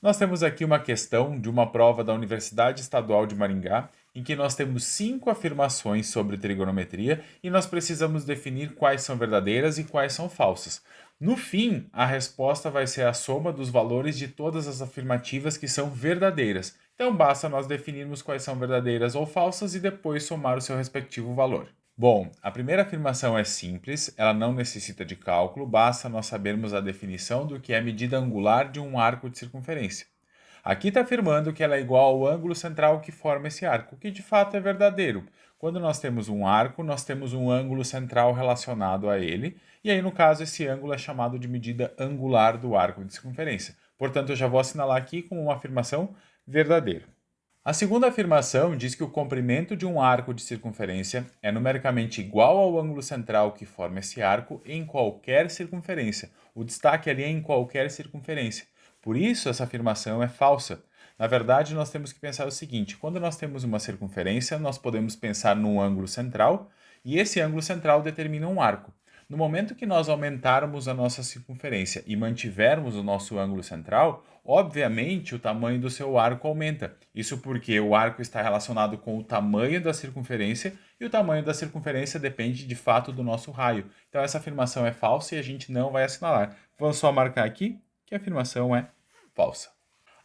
Nós temos aqui uma questão de uma prova da Universidade Estadual de Maringá, em que nós temos 5 afirmações sobre trigonometria e nós precisamos definir quais são verdadeiras e quais são falsas. No fim, a resposta vai ser a soma dos valores de todas as afirmativas que são verdadeiras. Então, basta nós definirmos quais são verdadeiras ou falsas e depois somar o seu respectivo valor. Bom, a primeira afirmação é simples, ela não necessita de cálculo, basta nós sabermos a definição do que é a medida angular de um arco de circunferência. Aqui está afirmando que ela é igual ao ângulo central que forma esse arco, o que de fato é verdadeiro. Quando nós temos um arco, nós temos um ângulo central relacionado a ele, e aí no caso esse ângulo é chamado de medida angular do arco de circunferência. Portanto, eu já vou assinalar aqui como uma afirmação verdadeira. A segunda afirmação diz que o comprimento de um arco de circunferência é numericamente igual ao ângulo central que forma esse arco em qualquer circunferência. O destaque ali é em qualquer circunferência. Por isso, essa afirmação é falsa. Na verdade, nós temos que pensar o seguinte: quando nós temos uma circunferência, nós podemos pensar num ângulo central, e esse ângulo central determina um arco. No momento que nós aumentarmos a nossa circunferência e mantivermos o nosso ângulo central, obviamente o tamanho do seu arco aumenta. Isso porque o arco está relacionado com o tamanho da circunferência e o tamanho da circunferência depende de fato do nosso raio. Então essa afirmação é falsa e a gente não vai assinalar. Vamos só marcar aqui que a afirmação é falsa.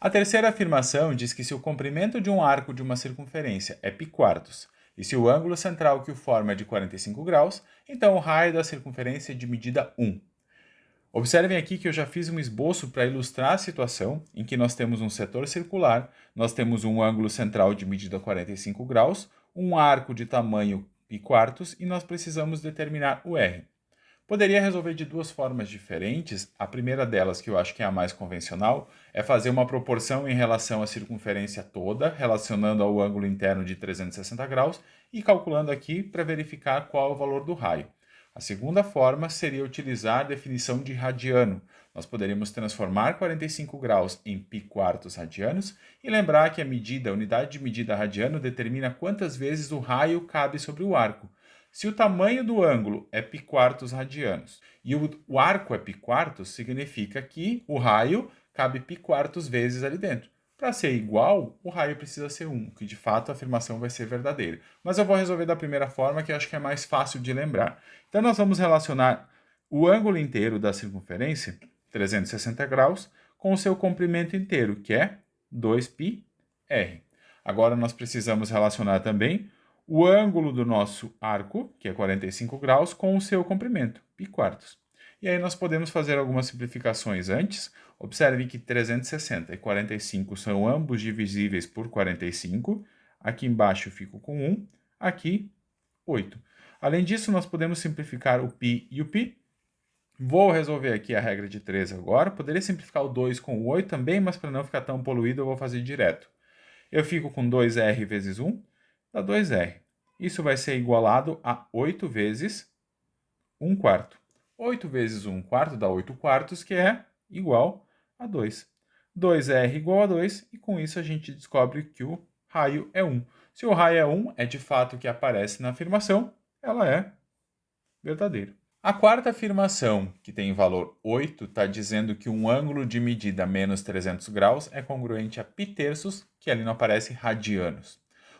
A terceira afirmação diz que se o comprimento de um arco de uma circunferência é π4 e se o ângulo central que o forma é de 45 graus, então o raio da circunferência é de medida 1. Observem aqui que eu já fiz um esboço para ilustrar a situação em que nós temos um setor circular, nós temos um ângulo central de medida 45 graus, um arco de tamanho π4 e nós precisamos determinar o R. Poderia resolver de duas formas diferentes. A primeira delas, que eu acho que é a mais convencional, é fazer uma proporção em relação à circunferência toda, relacionando ao ângulo interno de 360 graus e calculando aqui para verificar qual é o valor do raio. A segunda forma seria utilizar a definição de radiano. Nós poderíamos transformar 45 graus em π4 radianos e lembrar que a unidade de medida radiano determina quantas vezes o raio cabe sobre o arco. Se o tamanho do ângulo é π4 radianos e o arco é π4, significa que o raio cabe π4 vezes ali dentro. Para ser igual, o raio precisa ser 1, que de fato a afirmação vai ser verdadeira. Mas eu vou resolver da primeira forma, que eu acho que é mais fácil de lembrar. Então nós vamos relacionar o ângulo inteiro da circunferência, 360 graus, com o seu comprimento inteiro, que é 2πr. Agora nós precisamos relacionar também o ângulo do nosso arco, que é 45 graus, com o seu comprimento, π4. E aí nós podemos fazer algumas simplificações antes. Observe que 360 e 45 são ambos divisíveis por 45. Aqui embaixo eu fico com 1, aqui 8. Além disso, nós podemos simplificar o π e o π. Vou resolver aqui a regra de 3 agora. Poderia simplificar o 2 com o 8 também, mas para não ficar tão poluído eu vou fazer direto. Eu fico com 2r vezes 1, dá 2r. Isso vai ser igualado a 8 vezes 1 quarto. 8 vezes 1 quarto dá 8 quartos, que é igual a 2. 2r igual a 2, e com isso a gente descobre que o raio é 1. Se o raio é 1, é de fato o que aparece na afirmação, ela é verdadeira. A quarta afirmação, que tem valor 8, está dizendo que um ângulo de medida menos 300 graus é congruente a π terços, que ali não aparece radianos.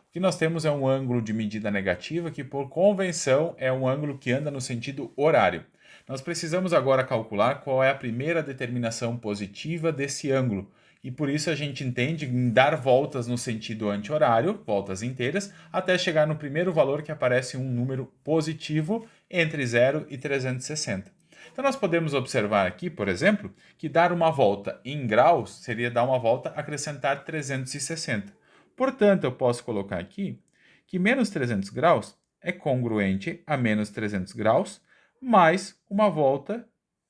O que nós temos é um ângulo de medida negativa, que por convenção é um ângulo que anda no sentido horário. Nós precisamos agora calcular qual é a primeira determinação positiva desse ângulo, e por isso a gente entende em dar voltas no sentido anti-horário, voltas inteiras, até chegar no primeiro valor que aparece um número positivo entre 0 e 360. Então nós podemos observar aqui, por exemplo, que dar uma volta em graus seria dar uma volta acrescentar 360. Portanto, eu posso colocar aqui que menos 300 graus é congruente a menos 300 graus mais uma volta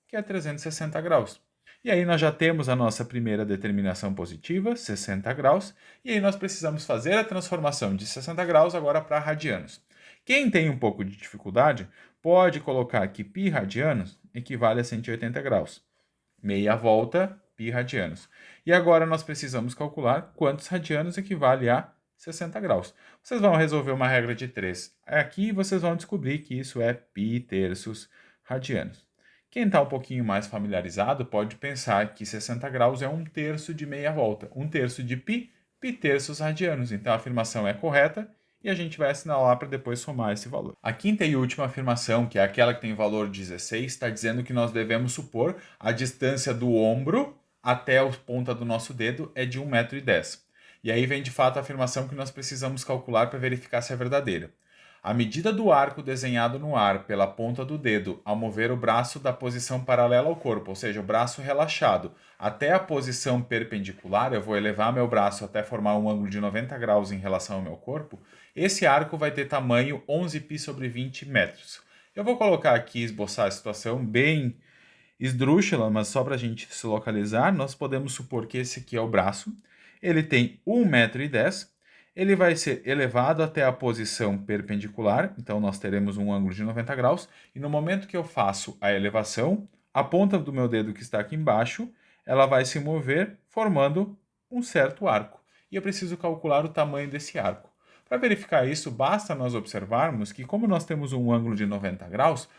que é 360 graus. E aí nós já temos a nossa primeira determinação positiva, 60 graus, e aí nós precisamos fazer a transformação de 60 graus agora para radianos. Quem tem um pouco de dificuldade pode colocar que π radianos equivale a 180 graus. Meia volta, π radianos. E agora nós precisamos calcular quantos radianos equivale a 60 graus. Vocês vão resolver uma regra de 3. Aqui vocês vão descobrir que isso é π terços radianos. Quem está um pouquinho mais familiarizado pode pensar que 60 graus é 1/3 de meia volta. 1/3 de π, π terços radianos. Então a afirmação é correta e a gente vai assinalar para depois somar esse valor. A quinta e última afirmação, que é aquela que tem valor 16, está dizendo que nós devemos supor a distância do ombro até a ponta do nosso dedo é de 1,10 m. E aí vem de fato a afirmação que nós precisamos calcular para verificar se é verdadeira. A medida do arco desenhado no ar pela ponta do dedo ao mover o braço da posição paralela ao corpo, ou seja, o braço relaxado, até a posição perpendicular, eu vou elevar meu braço até formar um ângulo de 90 graus em relação ao meu corpo, esse arco vai ter tamanho 11π/20 metros. Eu vou colocar aqui, esboçar a situação bem esdrúxula, mas só para a gente se localizar, nós podemos supor que esse aqui é o braço, ele tem 1,10 m, ele vai ser elevado até a posição perpendicular, então nós teremos um ângulo de 90 graus, e no momento que eu faço a elevação, a ponta do meu dedo que está aqui embaixo, ela vai se mover formando um certo arco. E eu preciso calcular o tamanho desse arco. Para verificar isso, basta nós observarmos que como nós temos um ângulo de 90 graus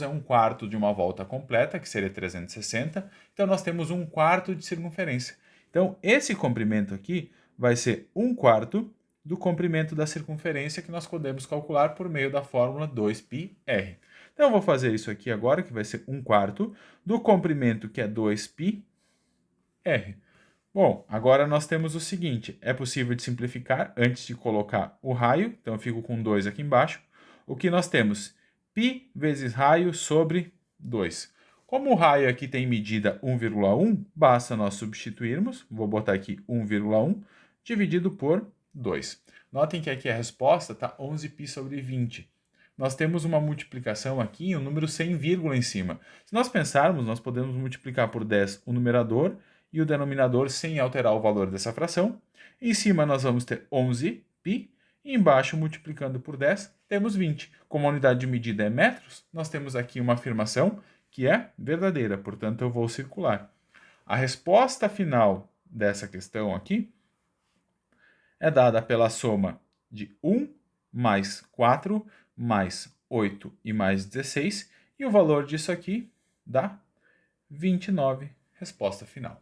é 1/4 de uma volta completa, que seria 360, então nós temos 1/4 de circunferência. Então esse comprimento aqui vai ser 1/4 do comprimento da circunferência que nós podemos calcular por meio da fórmula 2πr. Então eu vou fazer isso aqui agora, que vai ser 1/4 do comprimento, que é 2πr. Bom, agora nós temos o seguinte, é possível de simplificar antes de colocar o raio, então eu fico com 2 aqui embaixo. O que nós temos? Π vezes raio sobre 2. Como o raio aqui tem medida 1,1, basta nós substituirmos, vou botar aqui 1,1, dividido por 2. Notem que aqui a resposta está 11π/20. Nós temos uma multiplicação aqui, um número sem vírgula em cima. Se nós pensarmos, nós podemos multiplicar por 10 o numerador e o denominador sem alterar o valor dessa fração. Em cima nós vamos ter 11π, e embaixo, multiplicando por 10, temos 20. Como a unidade de medida é metros, nós temos aqui uma afirmação que é verdadeira, portanto eu vou circular. A resposta final dessa questão aqui é dada pela soma de 1 mais 4 mais 8 e mais 16, e o valor disso aqui dá 29, resposta final.